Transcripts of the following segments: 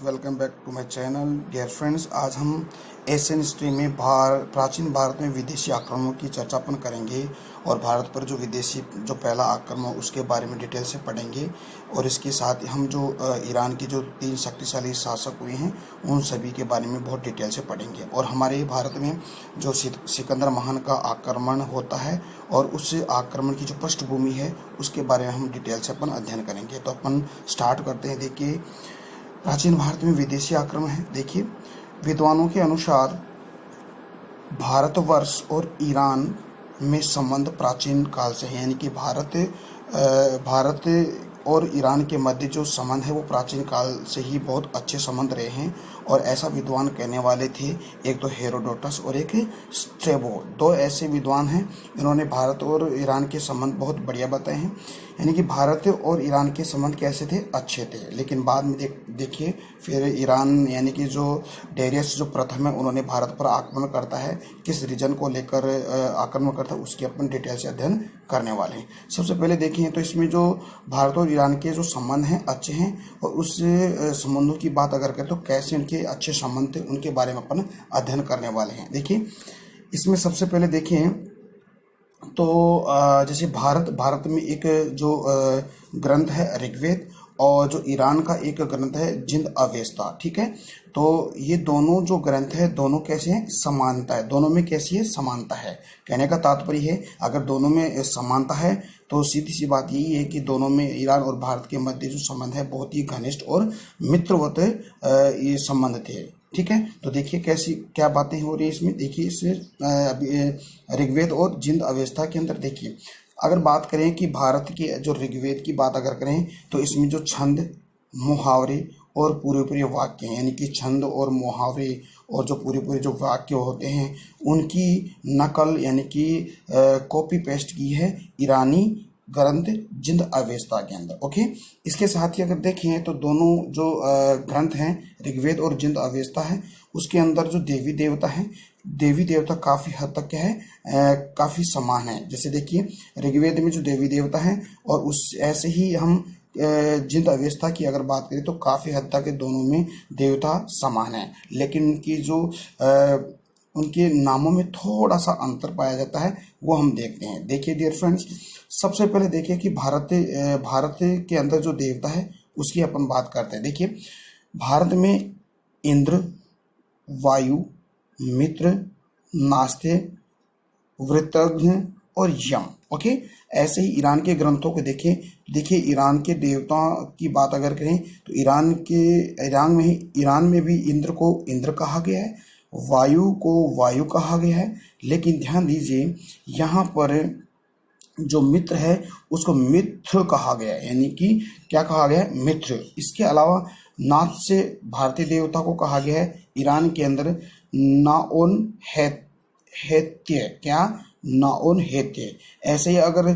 Welcome back to my channel dear friends. आज हम Asian history में प्राचीन भारत में विदेशी आक्रमणों की चर्चा अपन करेंगे और भारत पर जो विदेशी जो पहला आक्रमण उसके बारे में डिटेल से पढ़ेंगे। और इसके साथ हम जो ईरान के जो 3 शक्तिशाली शासक हुए हैं उन सभी के बारे में बहुत डिटेल से पढ़ेंगे। और हमारे भारत में जो सिकंदर महान का आक्रमण होता है और उस आक्रमण की जो पृष्ठभूमि है उसके बारे में हम डिटेल से अपन अध्ययन करेंगे। तो अपन स्टार्ट करते हैं। देखिए, प्राचीन भारत में विदेशी आक्रमण है। देखिए, विद्वानों के अनुसार भारतवर्ष और ईरान में संबंध प्राचीन काल से है, यानी कि भारत और ईरान के मध्य जो संबंध है वो प्राचीन काल से ही बहुत अच्छे संबंध रहे हैं। और ऐसा विद्वान कहने वाले थे, एक तो हेरोडोटस और एक स्ट्रेबो, 2 ऐसे विद्वान हैं इन्होंने भारत और ईरान के संबंध बहुत बढ़िया बताए हैं। यानी कि भारत और ईरान के संबंध कैसे थे, अच्छे थे। लेकिन बाद में देखिए फिर ईरान यानी कि जो डेरियस जो प्रथम है उन्होंने भारत पर आक्रमण करता है। किस रीजन को लेकर आक्रमण करता है उसकी अपन डिटेल से अध्ययन करने वाले हैं। सबसे पहले देखें तो इसमें जो भारत और ईरान के जो संबंध हैं अच्छे हैं, और उस संबंधों की बात अगर करें तो कैसे उनके अच्छे संबंध थे उनके बारे में अपन अध्ययन करने वाले हैं। देखिए, इसमें सबसे पहले देखें तो जैसे भारत में एक जो ग्रंथ है ऋग्वेद, और जो ईरान का एक ग्रंथ है जिंद अवेस्ता। ठीक है, तो ये दोनों जो ग्रंथ है दोनों कैसे हैं, समानता है। दोनों में कैसी है, समानता है। कहने का तात्पर्य है अगर दोनों में समानता है तो सीधी सी बात यही है कि दोनों में ईरान और भारत के मध्य जो संबंध है बहुत ही घनिष्ठ और मित्रवत ये संबंध थे। ठीक है, तो देखिए कैसी क्या बातें हो रही है इसमें। देखिए इस ऋग्वेद और जिंद अवेस्ता के अंदर देखिए, अगर बात करें कि भारत की जो ऋग्वेद की बात अगर करें तो इसमें जो छंद, मुहावरे और पूरे वाक्य हैं, यानी कि छंद और मुहावरे और जो पूरे जो वाक्य होते हैं उनकी नकल यानी कि कॉपी पेस्ट की है ईरानी ग्रंथ जिंद अवेस्ता के अंदर। ओके, इसके साथ ही अगर देखें तो दोनों जो ग्रंथ हैं ऋग्वेद और जिंद अवेस्ता है उसके अंदर जो देवी देवता हैं, देवी देवता काफ़ी हद तक क्या है, काफ़ी समान है। जैसे देखिए ऋग्वेद में जो देवी देवता हैं और उस ऐसे ही हम जिंद अवेस्ता की अगर बात करें तो काफ़ी हद तक दोनों में देवता समान है, लेकिन उनकी जो उनके नामों में थोड़ा सा अंतर पाया जाता है वो हम देखते हैं। देखिए डियर फ्रेंड्स, सबसे पहले देखिए कि भारत के अंदर जो देवता है उसकी अपन बात करते हैं। देखिए, भारत में इंद्र, वायु, मित्र, नास्ते, वृत्रघ्न और यम। ओके, ऐसे ही ईरान के ग्रंथों को देखिए ईरान के देवताओं की बात अगर करें तो ईरान में भी इंद्र को इंद्र कहा गया है, वायु को वायु कहा गया है। लेकिन ध्यान दीजिए यहाँ पर जो मित्र है उसको मित्र कहा गया है, यानी कि क्या कहा गया है, मित्र। इसके अलावा नाथ से भारतीय देवता को कहा गया है ईरान के अंदर नाओन हेत्य, क्या, नाओन हेत्य। ऐसे ही अगर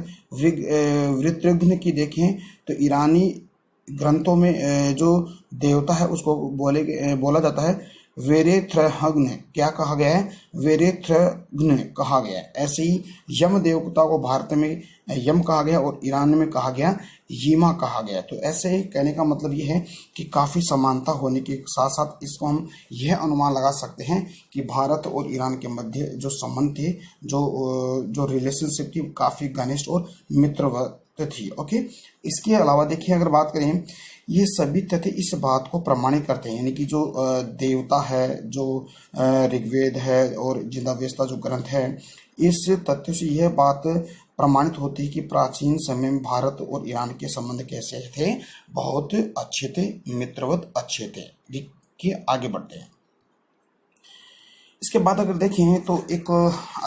वृत्रघ्न की देखें तो ईरानी ग्रंथों में जो देवता है उसको बोला जाता है वेरेथ्रहग्न, क्या कहा गया है, वेरेथ्रघ्न कहा गया है। ऐसे ही यम देवता को भारत में यम कहा गया और ईरान में कहा गया यीमा कहा गया। तो ऐसे ही कहने का मतलब ये है कि काफ़ी समानता होने के साथ साथ इसको हम यह अनुमान लगा सकते हैं कि भारत और ईरान के मध्य जो संबंध थे, जो रिलेशनशिप थी काफ़ी घनिष्ठ और मित्रवत थी। ओके, इसके अलावा देखिए अगर बात करें ये सभी तथ्य इस बात को प्रमाणित करते हैं, यानी कि जो देवता है, जो ऋग्वेद है और जिंद अवेस्ता जो ग्रंथ है, इस तथ्य से यह बात प्रमाणित होती है कि प्राचीन समय में भारत और ईरान के संबंध कैसे थे, बहुत अच्छे थे, मित्रवत अच्छे थे। देखिए आगे बढ़ते हैं। इसके बाद अगर देखें तो एक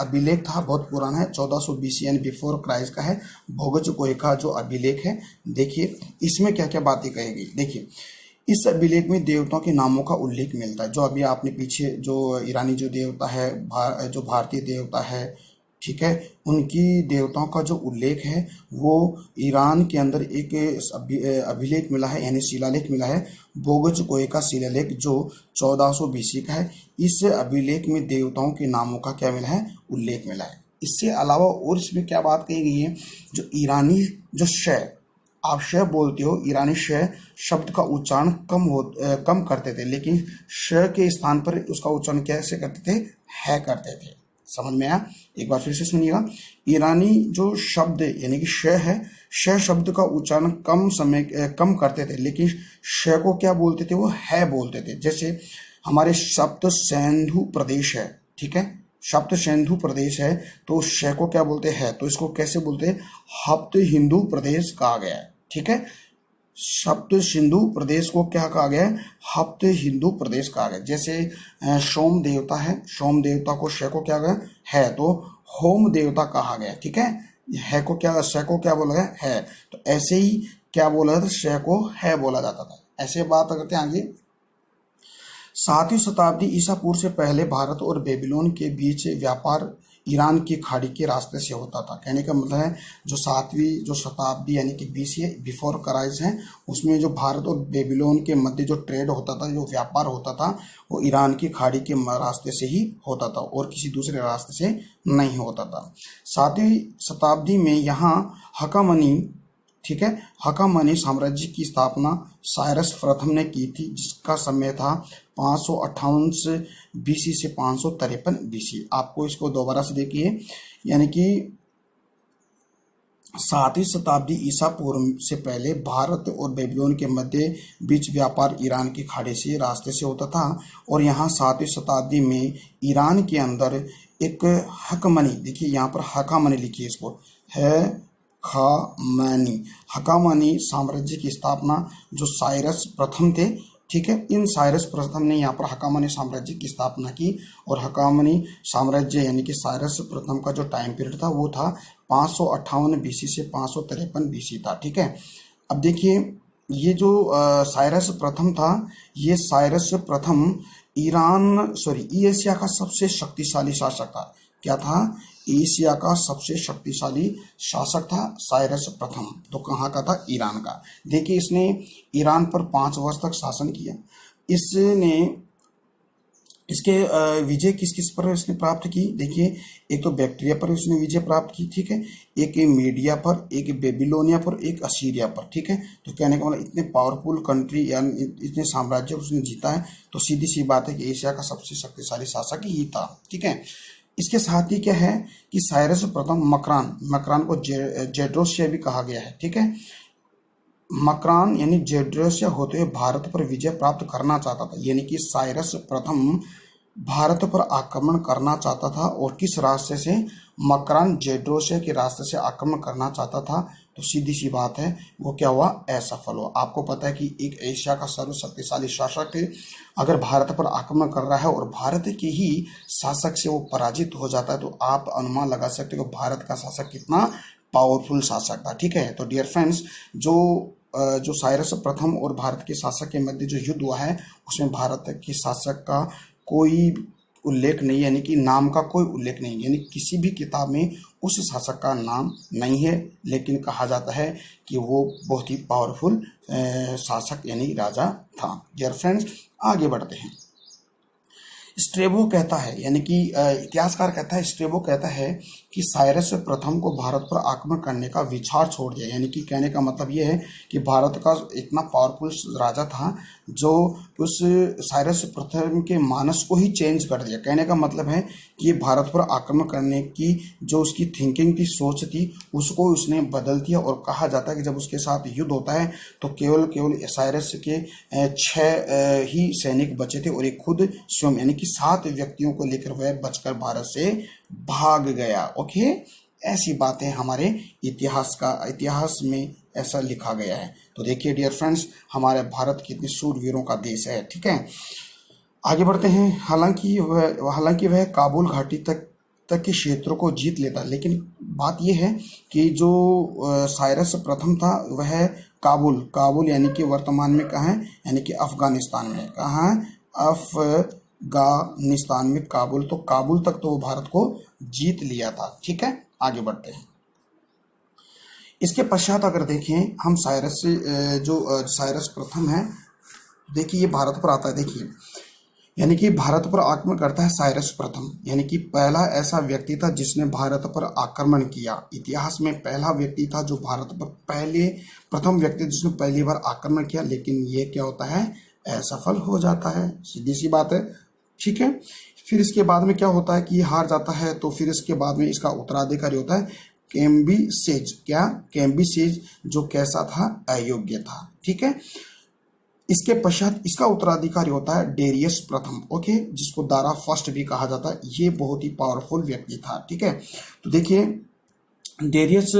अभिलेख था, बहुत पुराना है, 1400 BC यानी बिफोर क्राइस्ट का है, भोगज कोहे का जो अभिलेख है। देखिए इसमें क्या क्या बातें कही गई। देखिए इस अभिलेख में देवताओं के नामों का उल्लेख मिलता है। जो अभी आपने पीछे जो ईरानी जो देवता है, जो भारतीय देवता है, ठीक है, उनकी देवताओं का जो उल्लेख है वो ईरान के अंदर एक अभिलेख मिला है, यानी शिलालेख मिला है, बोगज कोहे का शिलालेख जो 1400 BC का है। इस अभिलेख में देवताओं के नामों का क्या मिला है, उल्लेख मिला है। इससे अलावा और इसमें क्या बात कही गई है, जो ईरानी जो शय आप श बोलते हो, ईरानी श शब्द का उच्चारण कम करते थे, लेकिन श के स्थान पर उसका उच्चारण कैसे करते थे? है करते थे। समझ में आया? एक बार फिर से सुनिएगा। ईरानी जो शब्द यानी कि श है, श शब्द का उच्चारण कम करते थे, लेकिन श को क्या बोलते थे? वो है बोलते थे। जैसे हमारे सप्त सिंधु प्रदेश है, ठीक है, सप्त सिंधु प्रदेश है, तो श को क्या बोलते हैं? तो इसको कैसे बोलते हैं? हप्त हिंदू प्रदेश कहा गया है, ठीक है। सप्त सिंधु प्रदेश को क्या कहा गया है? हप्त हिंदू प्रदेश कहा गया। जैसे सोम देवता है, सोम देवता को श को क्या गया? है, तो होम देवता कहा गया, ठीक है। है को क्या, श को क्या बोला गया? है। तो ऐसे ही क्या बोला जाता? श को है बोला जाता था। ऐसे बात करते हैं आगे। 7वीं शताब्दी ईसा पूर्व से पहले भारत और बेबीलोन के बीच व्यापार ईरान की खाड़ी के रास्ते से होता था। कहने का मतलब है जो 7वीं जो शताब्दी यानी कि BC बिफोर क्राइस्ट है, उसमें जो भारत और बेबीलोन के मध्य जो ट्रेड होता था, जो व्यापार होता था, वो ईरान की खाड़ी के रास्ते से ही होता था और किसी दूसरे रास्ते से नहीं होता था। 7वीं शताब्दी में यहाँ हकामनी, ठीक है, हकामनी साम्राज्य की स्थापना साइरस प्रथम ने की थी, जिसका समय था 558 BC से 553 BC। आपको इसको दोबारा से देखिए, यानी कि 7वीं शताब्दी ईसा पूर्व से पहले भारत और बेबीलोन के मध्य बीच व्यापार ईरान की खाड़ी से रास्ते से होता था, और यहाँ 7वीं शताब्दी में ईरान के अंदर एक हकमनी, देखिए यहाँ पर हकामनी लिखिए, इसको है खामनी, हकामनी साम्राज्य की स्थापना जो साइरस प्रथम थे, ठीक है, इन साइरस प्रथम ने यहाँ पर हकामनी साम्राज्य की स्थापना की। और हकामनी साम्राज्य यानी कि साइरस प्रथम का जो टाइम पीरियड था वो था 558 BC से 553 BC था, ठीक है। अब देखिए ये जो साइरस प्रथम था, ये साइरस प्रथम एशिया का सबसे शक्तिशाली शासक था। क्या था? एशिया का सबसे शक्तिशाली शासक था साइरस प्रथम। तो कहाँ का था? ईरान का। देखिए इसने ईरान पर 5 वर्ष तक शासन किया। इसने इसके विजय किस किस पर इसने प्राप्त की? देखिए एक तो बैक्टीरिया पर उसने विजय प्राप्त की, ठीक है, एक मीडिया पर, एक बेबीलोनिया पर, एक असीरिया पर, ठीक है। तो कहने का मतलब इतने पावरफुल कंट्री यानी इतने साम्राज्य उसने जीता है, तो सीधी सी बात है कि एशिया का सबसे शक्तिशाली शासक ही था, ठीक है। इसके साथ ही क्या है कि साइरस प्रथम मकरान को जेड्रोसिया भी कहा गया है, ठीक है। मकरान यानी जेड्रोसिया होते हुए भारत पर विजय प्राप्त करना चाहता था, यानी कि साइरस प्रथम भारत पर आक्रमण करना चाहता था। और किस रास्ते से? मकरान जेड्रोसिया के रास्ते से आक्रमण करना चाहता था। तो सीधी सी बात है वो क्या हुआ? असफल हुआ। आपको पता है कि एक एशिया का सर्वशक्तिशाली शासक अगर भारत पर आक्रमण कर रहा है और भारत के ही शासक से वो पराजित हो जाता है, तो आप अनुमान लगा सकते हो कि भारत का शासक कितना पावरफुल शासक था, ठीक है। तो डियर फ्रेंड्स, जो साइरस प्रथम और भारत के शासक के मध्य जो युद्ध हुआ है, उसमें भारत के शासक का कोई उल्लेख नहीं, यानी कि नाम का कोई उल्लेख नहीं, यानी किसी भी किताब में उस शासक का नाम नहीं है, लेकिन कहा जाता है कि वो बहुत ही पावरफुल शासक यानी राजा था। डियर फ्रेंड्स, आगे बढ़ते हैं। स्ट्रेबो कहता है, यानी कि इतिहासकार कहता है, स्ट्रेबो कहता है कि साइरस प्रथम को भारत पर आक्रमण करने का विचार छोड़ दिया। यानी कि कहने का मतलब ये है कि भारत का इतना पावरफुल राजा था जो उस साइरस प्रथम के मानस को ही चेंज कर दिया। कहने का मतलब है कि भारत पर आक्रमण करने की जो उसकी थिंकिंग थी, सोच थी, उसको उसने बदल दिया। और कहा जाता है कि जब उसके साथ युद्ध होता है तो केवल साइरस के 6 ही सैनिक बचे थे और एक खुद स्वयं, यानी कि 7 व्यक्तियों को लेकर वह बचकर भारत से भाग गया। ओके, ऐसी बातें हमारे इतिहास में ऐसा लिखा गया है। तो देखिए डियर फ्रेंड्स, हमारे भारत कितने शूरवीरों का देश है, ठीक है। आगे बढ़ते हैं। हालांकि वह काबुल घाटी तक के क्षेत्रों को जीत लेता, लेकिन बात यह है कि जो साइरस प्रथम था वह काबुल यानी कि वर्तमान में कहाँ है? यानी कि अफगानिस्तान में। कहाँ है? अफगानिस्तान में काबुल। तो काबुल तक तो वो भारत को जीत लिया था, ठीक है। आगे बढ़ते हैं। इसके पश्चात अगर देखें हम साइरस प्रथम है, देखिए ये भारत पर आता है। देखिए यानी कि भारत पर आक्रमण करता है साइरस प्रथम, यानी कि पहला ऐसा व्यक्ति था जिसने भारत पर आक्रमण किया। इतिहास में पहला व्यक्ति था जो भारत पर प्रथम व्यक्ति जिसने पहली बार आक्रमण किया, लेकिन ये क्या होता है, असफल हो जाता है, सीधी सी बात है। ठीक है, फिर इसके बाद में क्या होता है कि हार जाता है, तो फिर इसके बाद में इसका उत्तराधिकारी होता है कैम्बिसेज। क्या, कैम्बिसेज, जो कैसा था, अयोग्य था। ठीक है, इसके पश्चात इसका उत्तराधिकारी होता है डेरियस प्रथम, ओके, जिसको दारा फर्स्ट भी कहा जाता है। ये बहुत ही पावरफुल व्यक्ति था। ठीक है, तो देखिए डेरियस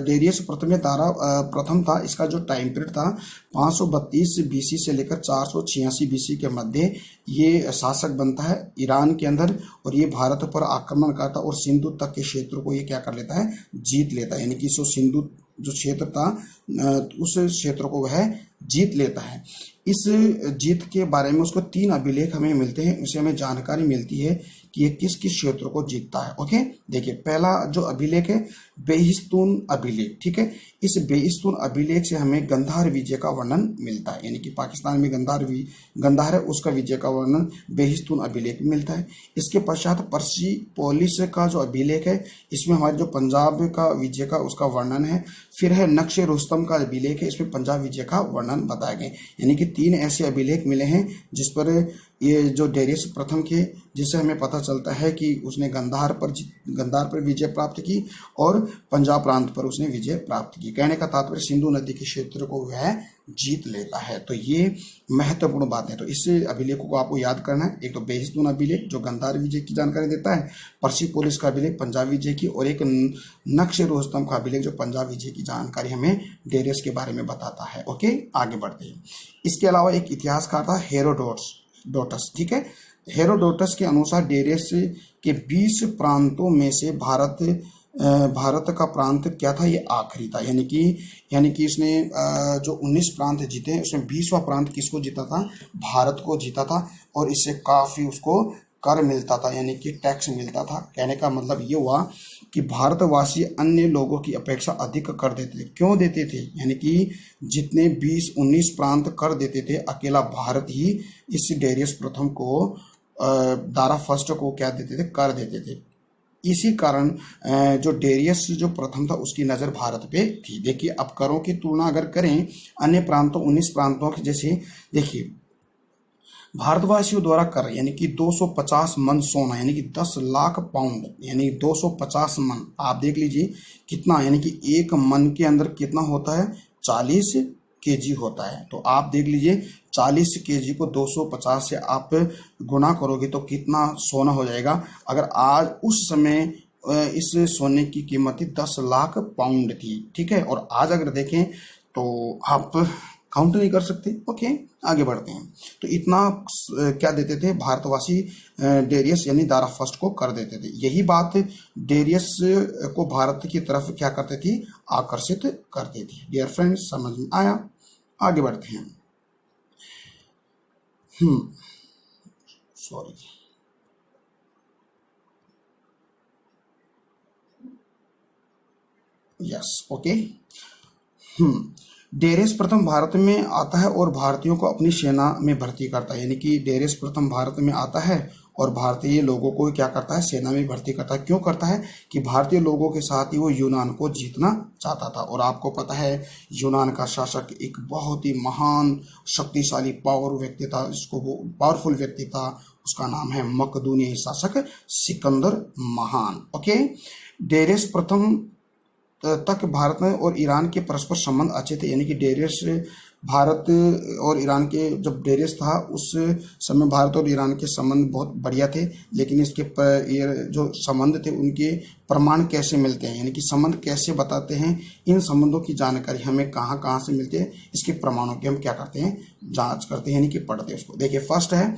डेरियस प्रथम या दारा प्रथम था। इसका जो टाइम पीरियड था 532 बीसी से लेकर 486 बीसी के मध्य ये शासक बनता है ईरान के अंदर, और ये भारत पर आक्रमण करता और सिंधु तक के क्षेत्र को ये क्या कर लेता है, जीत लेता है। यानी कि सो सिंधु जो क्षेत्र था उस क्षेत्र को वह जीत लेता है। इस जीत के बारे में उसको 3 अभिलेख हमें मिलते हैं, उससे हमें जानकारी मिलती है कि ये किस किस क्षेत्र को जीतता है। ओके, देखिए पहला जो अभिलेख है बेहिस्तून अभिलेख। ठीक है, इस बेहिस्तून अभिलेख से हमें गंधार विजय का वर्णन मिलता है, यानी कि पाकिस्तान में गंधार है उसका विजय का वर्णन बेहिस्तून अभिलेख में मिलता है। इसके पश्चात पर्सिपोलिस का जो अभिलेख है, इसमें हमारे जो पंजाब का विजय का उसका वर्णन है। फिर है नक्शे रुस्तम का अभिलेख है, इसमें पंजाब विजय का वर्णन बताए गए। यानी कि 3 ऐसे अभिलेख मिले हैं जिस पर ये जो डेरियस प्रथम के, जिससे हमें पता चलता है कि उसने गंधार पर विजय प्राप्त की और पंजाब प्रांत पर उसने विजय प्राप्त की। कहने का तात्पर्य सिंधु नदी के क्षेत्र को वह जीत लेता है। तो ये महत्वपूर्ण बात है। तो इस अभिलेखों को आपको याद करना है। एक तो बेहिस्तून अभिलेख जो गंधार विजय की जानकारी देता है, पर्सिपोलिस का अभिलेख पंजाब विजय की, और एक नक्शे रुस्तम का अभिलेख जो पंजाब विजय की जानकारी हमें डेरियस के बारे में बताता है। ओके, आगे बढ़ते हैं। इसके अलावा एक इतिहासकार था हेरोडोटस। ठीक है, हेरोडोटस के अनुसार डेरियस के 20 प्रांतों में से भारत का प्रांत क्या था, ये आखिरी था। यानी कि इसने जो 19 प्रांत जीते हैं उसमें 20वां प्रांत किसको जीता था, भारत को जीता था, और इससे काफी उसको कर मिलता था, यानी कि टैक्स मिलता था। कहने का मतलब ये हुआ कि भारतवासी अन्य लोगों की अपेक्षा अधिक कर देते थे। क्यों देते थे, यानी कि जितने 20-19 प्रांत कर देते थे, अकेला भारत ही इस डेरियस प्रथम को दारा फर्स्ट को क्या देते थे, कर देते थे। इसी कारण जो डेरियस जो प्रथम था उसकी नज़र भारत पे थी। देखिए अब करों की तुलना अगर करें अन्य प्रांतों 19 प्रांतों की, जैसे देखिए भारतवासियों द्वारा कर यानी कि 250 मन सोना, यानी कि 10 लाख पाउंड, यानी 250 मन, आप देख लीजिए कितना, यानी कि एक मन के अंदर कितना होता है, 40 केजी होता है। तो आप देख लीजिए 40 केजी को 250 से आप गुना करोगे तो कितना सोना हो जाएगा। अगर आज उस समय इस सोने की कीमत 10 लाख पाउंड थी। ठीक है, और आज अगर देखें तो आप काउंट नहीं कर सकते। ओके, आगे बढ़ते हैं। तो इतना क्या देते थे भारतवासी डेरियस यानी दारा फर्स्ट को कर देते थे। यही बात डेरियस को भारत की तरफ क्या करते थी, आकर्षित करती थी। डियर फ्रेंड्स, समझ में आया? आगे बढ़ते हैं। Sorry, yes, okay. डेरियस प्रथम भारत में आता है और भारतीयों को अपनी सेना में भर्ती करता है। यानी कि डेरियस प्रथम भारत में आता है और भारतीय लोगों को क्या करता है, सेना में भर्ती करता है। क्यों करता है कि भारतीय लोगों के साथ ही वो यूनान को जीतना चाहता था। और आपको पता है यूनान का शासक एक बहुत ही महान शक्तिशाली पावरफुल व्यक्ति था। उसका नाम है मकदूनियाई शासक सिकंदर महान। ओके, डेरियस प्रथम तक भारत में और ईरान के परस्पर संबंध अच्छे थे। यानी कि डेरियस भारत और ईरान के, जब डेरियस था उस समय भारत और ईरान के संबंध बहुत बढ़िया थे। लेकिन इसके ये जो संबंध थे उनके प्रमाण कैसे मिलते हैं, यानी कि संबंध कैसे बताते हैं, इन संबंधों की जानकारी हमें कहाँ कहाँ से मिलती है, इसके प्रमाणों की हम क्या करते हैं, जांच करते हैं, यानी कि पढ़ते हैं उसको। देखिए फर्स्ट है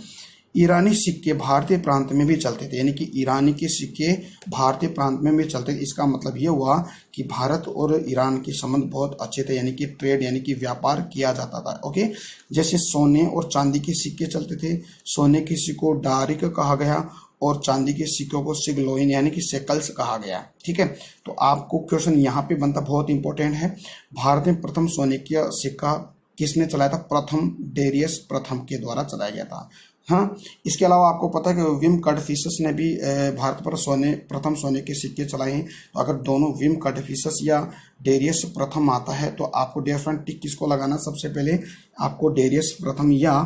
ईरानी सिक्के भारतीय प्रांत में भी चलते थे। यानी कि ईरानी के सिक्के भारतीय प्रांत में भी चलते थे। इसका मतलब ये हुआ कि भारत और ईरान के संबंध बहुत अच्छे थे। यानी कि ट्रेड यानी कि व्यापार किया जाता था। ओके, जैसे सोने और चांदी के सिक्के चलते थे। सोने के सिक्कों को डारिक कहा गया और चांदी के सिक्कों को सिगलोइन यानी कि सेकल्स कहा गया। ठीक है, तो आपको क्वेश्चन यहाँ पे बनता बहुत इंपॉर्टेंट है। भारत में प्रथम सोने का सिक्का किसने चलाया था? प्रथम डेरियस प्रथम के द्वारा चलाया गया था। हाँ, इसके अलावा आपको पता है कि विम कड़फिसस ने भी भारत पर प्रथम सोने के सिक्के चलाए हैं। तो अगर दोनों विम कड़फिसस या डेरियस प्रथम आता है तो आपको डियर फ्रेंड टिक किसको लगाना? सबसे पहले आपको डेरियस प्रथम या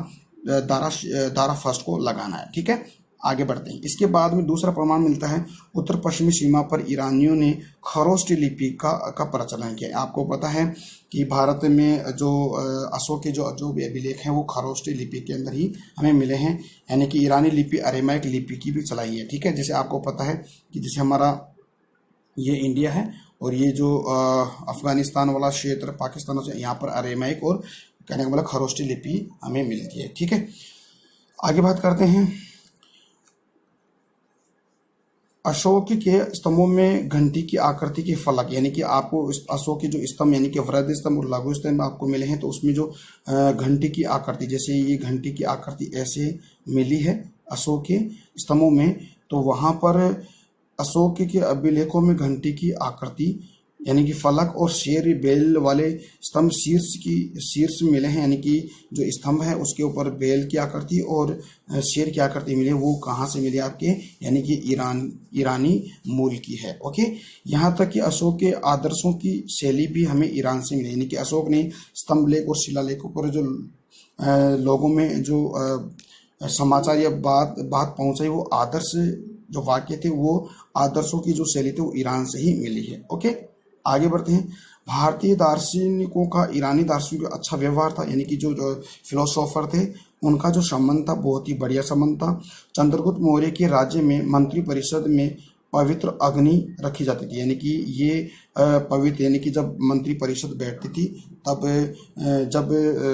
दारा फर्स्ट को लगाना है। ठीक है, आगे बढ़ते हैं। इसके बाद में दूसरा प्रमाण मिलता है, उत्तर पश्चिमी सीमा पर ईरानियों ने खरोष्टी लिपि का प्रचलन किया। आपको पता है कि भारत में जो अशोक के जो भी अभिलेख हैं वो खरोष्टी लिपि के अंदर ही हमें मिले हैं, यानी कि ईरानी लिपि अरेमाइक लिपि की भी चलाई है। ठीक है, जैसे आपको पता है कि जैसे हमारा ये इंडिया है और ये जो अफगानिस्तान वाला क्षेत्र पाकिस्तान से, यहाँ पर अरेमाइक और कहने का मतलब खरोष्टी लिपि हमें मिलती है। ठीक है, आगे बात करते हैं। अशोक के स्तंभों में घंटी की आकृति के फलक, यानी कि आपको अशोक के जो स्तंभ यानी कि वृहद स्तंभ और लघु स्तंभ आपको मिले हैं, तो उसमें जो घंटी की आकृति, जैसे ये घंटी की आकृति ऐसे मिली है अशोक के स्तंभों में, तो वहाँ पर अशोक के अभिलेखों में घंटी की आकृति यानी कि फलक और शेर बेल वाले स्तंभ शीर्ष मिले हैं, यानी कि जो स्तंभ है उसके ऊपर बेल की आकृति और शेर की आकृति मिली है। वो कहाँ से मिली आपके? यानी कि ईरानी मूल की है। ओके, यहाँ तक कि अशोक के आदर्शों की शैली भी हमें ईरान से मिली, यानी कि अशोक ने स्तंभ लेख और शिलालेखों पर जो लोगों में जो समाचार या बात पहुंचाई, वो आदर्श जो वाक्य थे वो आदर्शों की जो शैली थी वो ईरान से ही मिली है। ओके, आगे बढ़ते हैं। भारतीय दार्शनिकों का ईरानी दार्शनिकों का अच्छा व्यवहार था, यानी कि जो फिलोसोफर थे उनका जो संबंध था बहुत ही बढ़िया संबंध था। चंद्रगुप्त मौर्य के राज्य में मंत्री परिषद में पवित्र अग्नि रखी जाती थी, यानी कि ये पवित्र, यानी कि जब मंत्री परिषद बैठती थी तब जब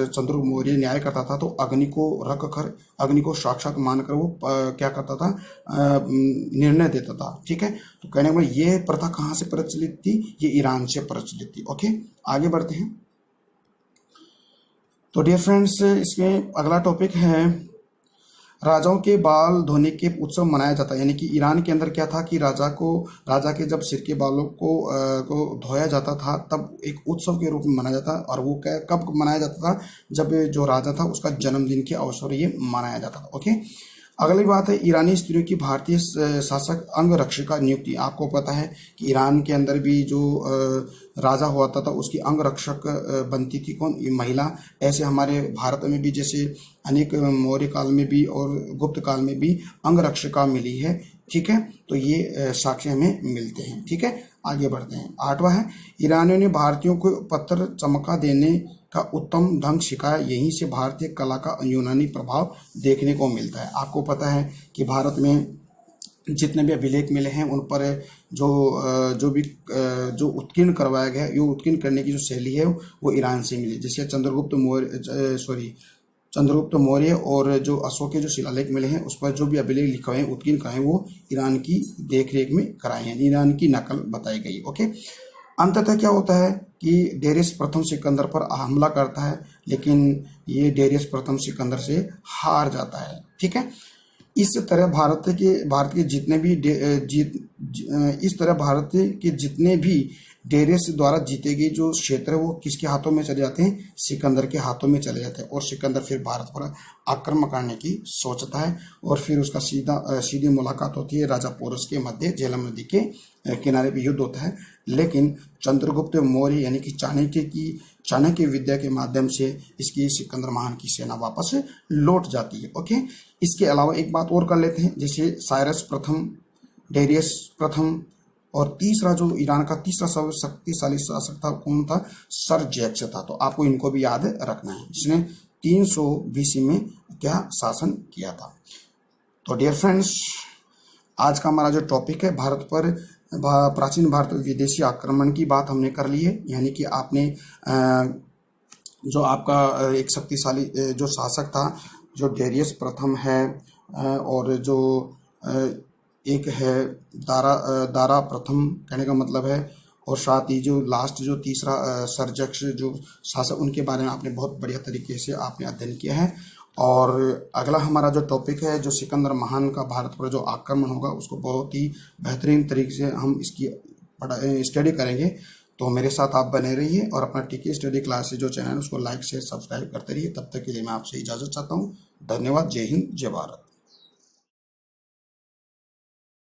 चंद्रगुप्त मौर्य न्याय करता था तो अग्नि को रख कर, अग्नि को साक्षात मानकर वो क्या करता था? निर्णय देता था। ठीक है, तो कहने में ये प्रथा कहाँ से प्रचलित थी? ये ईरान से प्रचलित थी। ओके, आगे बढ़ते हैं। तो डियर फ्रेंड्स, इसमें अगला टॉपिक है राजाओं के बाल धोने के उत्सव मनाया जाता है, यानी कि ईरान के अंदर क्या था कि राजा के जब सिर के बालों को धोया जाता था तब एक उत्सव के रूप में मनाया जाता, और वो कब मनाया जाता था? जब जो राजा था उसका जन्मदिन के अवसर ये मनाया जाता था। ओके, अगली बात है ईरानी स्त्रियों की भारतीय शासक अंगरक्षिका नियुक्ति। आपको पता है कि ईरान के अंदर भी जो राजा हुआ था उसकी अंगरक्षक बनती थी कौन? ये महिला। ऐसे हमारे भारत में भी जैसे अनेक मौर्य काल में भी और गुप्त काल में भी अंगरक्षिका मिली है। ठीक है, तो ये साक्ष्य हमें मिलते हैं। ठीक है, आगे बढ़ते हैं। आठवां है ईरानियों ने भारतीयों को पत्थर चमका देने का उत्तम ढंग सिखाया, यहीं से भारतीय कला का यूनानी प्रभाव देखने को मिलता है। आपको पता है कि भारत में जितने भी अभिलेख मिले हैं उन पर जो उत्कीर्ण करवाया गया है, ये उत्कीर्ण करने की जो शैली है वो ईरान से मिली। जैसे चंद्रगुप्त मौर्य और जो अशोक के जो शिलालेख मिले हैं उस पर जो भी अभिलेख लिखे हुए हैं उत्कीर्ण कराए वो ईरान की देखरेख में कराए हैं, ईरान की नकल बताई गई। ओके, अंततः क्या होता है कि डेरियस प्रथम सिकंदर पर हमला करता है, लेकिन ये डेरियस प्रथम सिकंदर से हार जाता है। ठीक है, इस तरह भारत के जितने भी डेरियस द्वारा जीते गए जो क्षेत्र है वो किसके हाथों में चले जाते हैं? सिकंदर के हाथों में चले जाते हैं, और सिकंदर फिर भारत पर आक्रमण करने की सोचता है, और फिर उसका सीधी मुलाकात होती है राजा पोरस के मध्य झेलम नदी के किनारे पे युद्ध होता है। लेकिन चंद्रगुप्त मौर्य यानी कि चाणक्य विद्या के माध्यम से इसकी सिकंदर महान की सेना वापस लौट जाती है। ओके, इसके अलावा एक बात और कर लेते हैं, जैसे साइरस प्रथम, डेरियस प्रथम, और तीसरा जो ईरान का तीसरा सबसे शक्तिशाली शासक था कौन था? सर्जेक्स था। तो आपको इनको भी याद रखना है, जिसने 300 BC में क्या शासन किया था। तो डियर फ्रेंड्स, आज का हमारा जो टॉपिक है भारत पर प्राचीन भारत विदेशी आक्रमण की बात हमने कर ली है, यानी कि आपने जो आपका एक शक्तिशाली जो शासक था जो डेरियस प्रथम है, और जो एक है दारा प्रथम, कहने का मतलब है, और साथ ही जो लास्ट जो तीसरा सर्जेक्स जो शासक, उनके बारे में आपने बहुत बढ़िया तरीके से आपने अध्ययन किया है। और अगला हमारा जो टॉपिक है जो सिकंदर महान का भारत पर जो आक्रमण होगा उसको बहुत ही बेहतरीन तरीके से हम इसकी स्टडी करेंगे। तो मेरे साथ आप बने रहिए और अपना टीके स्टडी क्लासेस जो चैनल है उसको लाइक शेयर सब्सक्राइब करते रहिए। तब तक के लिए मैं आपसे इजाज़त चाहता हूँ। धन्यवाद। जय हिंद, जय भारत।